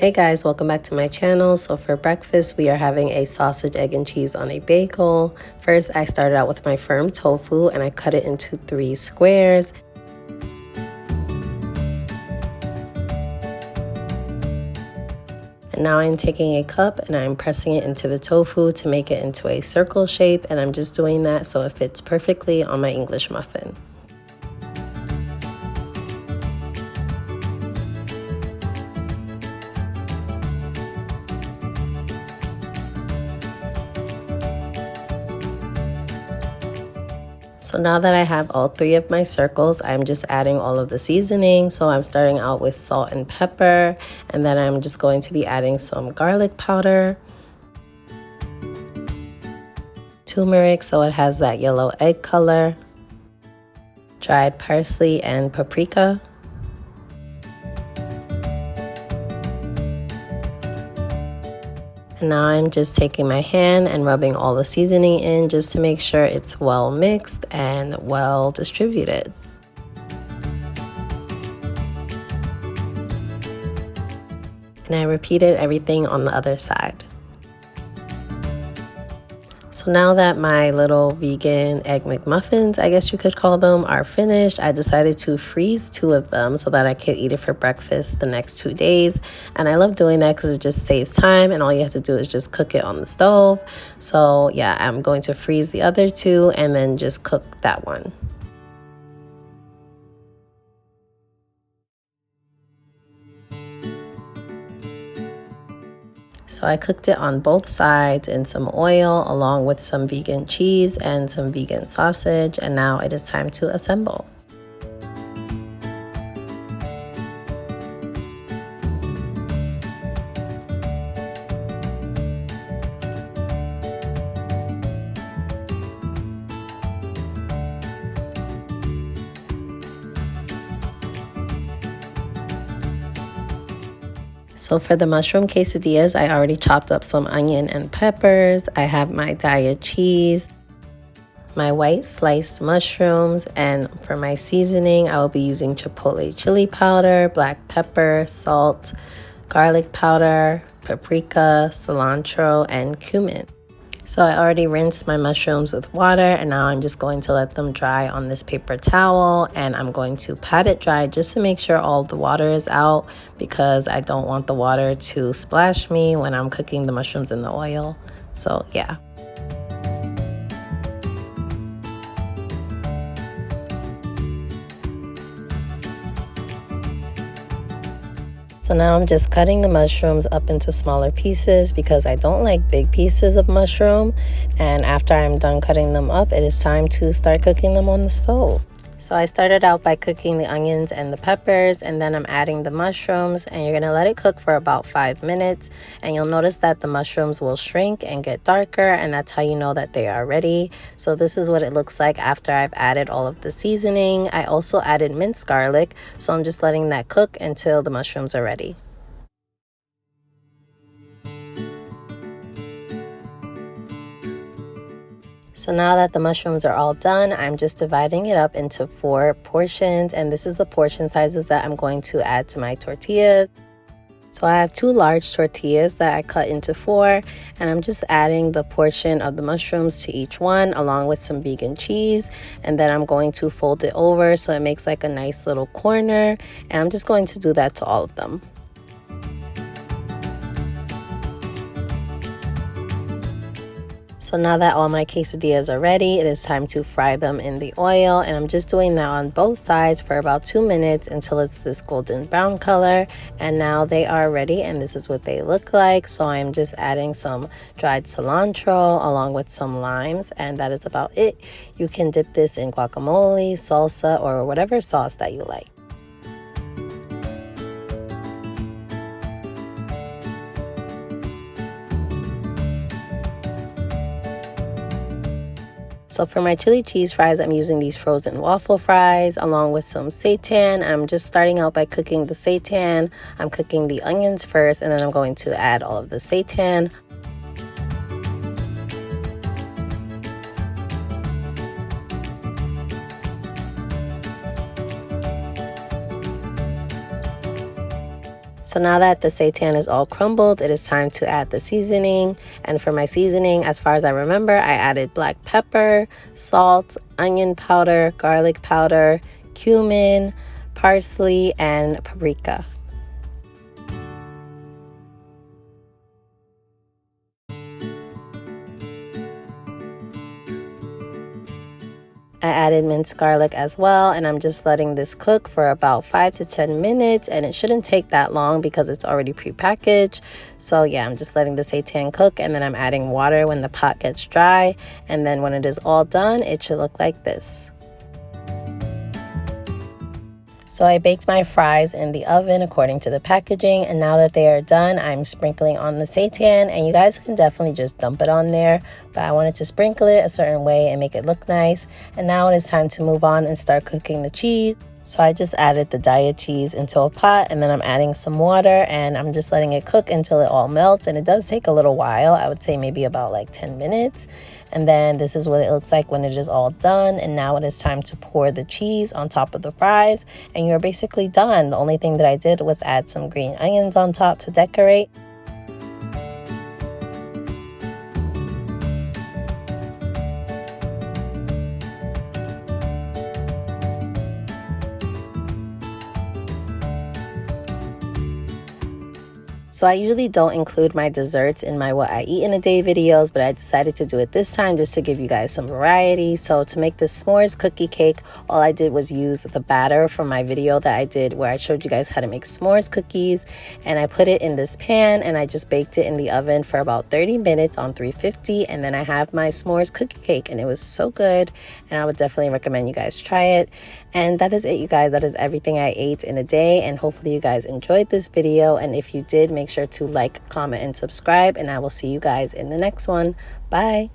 Hey guys, welcome back to my channel. So for breakfast, we are having a sausage, egg, and cheese on a bagel. First, I started out with my firm tofu and I cut it into 3 squares. And now I'm taking a cup and I'm pressing it into the tofu to make it into a circle shape, and I'm just doing that so it fits perfectly on my English muffin. So now that I have all 3 of my circles, I'm just adding all of the seasoning. So I'm starting out with salt and pepper, and then I'm just going to be adding some garlic powder, turmeric so it has that yellow egg color, dried parsley and paprika, and now I'm just taking my hand and rubbing all the seasoning in just to make sure it's well mixed and well distributed. And I repeated everything on the other side. So now that my little vegan egg McMuffins, I guess you could call them, are finished, I decided to freeze 2 of them so that I could eat it for breakfast the next 2 days. And I love doing that because it just saves time and all you have to do is just cook it on the stove. So yeah, I'm going to freeze the other 2 and then just cook that one. So I cooked it on both sides in some oil along with some vegan cheese and some vegan sausage, and now it is time to assemble. So for the mushroom quesadillas, I already chopped up some onion and peppers. I have my diet cheese, my white sliced mushrooms, and for my seasoning, I will be using chipotle chili powder, black pepper, salt, garlic powder, paprika, cilantro, and cumin. So I already rinsed my mushrooms with water, and now I'm just going to let them dry on this paper towel, and I'm going to pat it dry just to make sure all the water is out because I don't want the water to splash me when I'm cooking the mushrooms in the oil. So yeah. So now I'm just cutting the mushrooms up into smaller pieces because I don't like big pieces of mushroom. And after I'm done cutting them up, it is time to start cooking them on the stove. So I started out by cooking the onions and the peppers, and then I'm adding the mushrooms, and you're gonna let it cook for about 5 minutes, and you'll notice that the mushrooms will shrink and get darker, and that's how you know that they are ready. So this is what it looks like after I've added all of the seasoning. I also added minced garlic, so I'm just letting that cook until the mushrooms are ready. So now that the mushrooms are all done, I'm just dividing it up into 4 portions, and this is the portion sizes that I'm going to add to my tortillas. So I have 2 large tortillas that I cut into 4, and I'm just adding the portion of the mushrooms to each one along with some vegan cheese, and then I'm going to fold it over so it makes like a nice little corner, and I'm just going to do that to all of them. So now that all my quesadillas are ready, it is time to fry them in the oil, and I'm just doing that on both sides for about 2 minutes until it's this golden brown color. And now they are ready, and this is what they look like. So I'm just adding some dried cilantro along with some limes, and that is about it. You can dip this in guacamole, salsa, or whatever sauce that you like. So for my chili cheese fries, I'm using these frozen waffle fries along with some seitan. I'm just starting out by cooking the seitan. I'm cooking the onions first, and then I'm going to add all of the seitan. So now that the seitan is all crumbled, it is time to add the seasoning. And for my seasoning, as far as I remember, I added black pepper, salt, onion powder, garlic powder, cumin, parsley, and paprika. I added minced garlic as well, and I'm just letting this cook for about 5 to 10 minutes, and it shouldn't take that long because it's already prepackaged. So yeah, I'm just letting the seitan cook, and then I'm adding water when the pot gets dry, and then when it is all done, it should look like this. So I baked my fries in the oven according to the packaging, and now that they are done, I'm sprinkling on the seitan, and you guys can definitely just dump it on there, but I wanted to sprinkle it a certain way and make it look nice. And now it is time to move on and start cooking the cheese. So I just added the Daya cheese into a pot, and then I'm adding some water, and I'm just letting it cook until it all melts. And it does take a little while. I would say maybe about like 10 minutes. And then this is what it looks like when it is all done. And now it is time to pour the cheese on top of the fries, and you're basically done. The only thing that I did was add some green onions on top to decorate. So I usually don't include my desserts in my what I eat in a day videos, but I decided to do it this time just to give you guys some variety. So to make this s'mores cookie cake, all I did was use the batter from my video that I did where I showed you guys how to make s'mores cookies, and I put it in this pan and I just baked it in the oven for about 30 minutes on 350, and then I have my s'mores cookie cake, and it was so good, and I would definitely recommend you guys try it. And that is it, you guys. That is everything I ate in a day, and hopefully you guys enjoyed this video, and if you did, make sure to like, comment, and subscribe, and I will see you guys in the next one. Bye.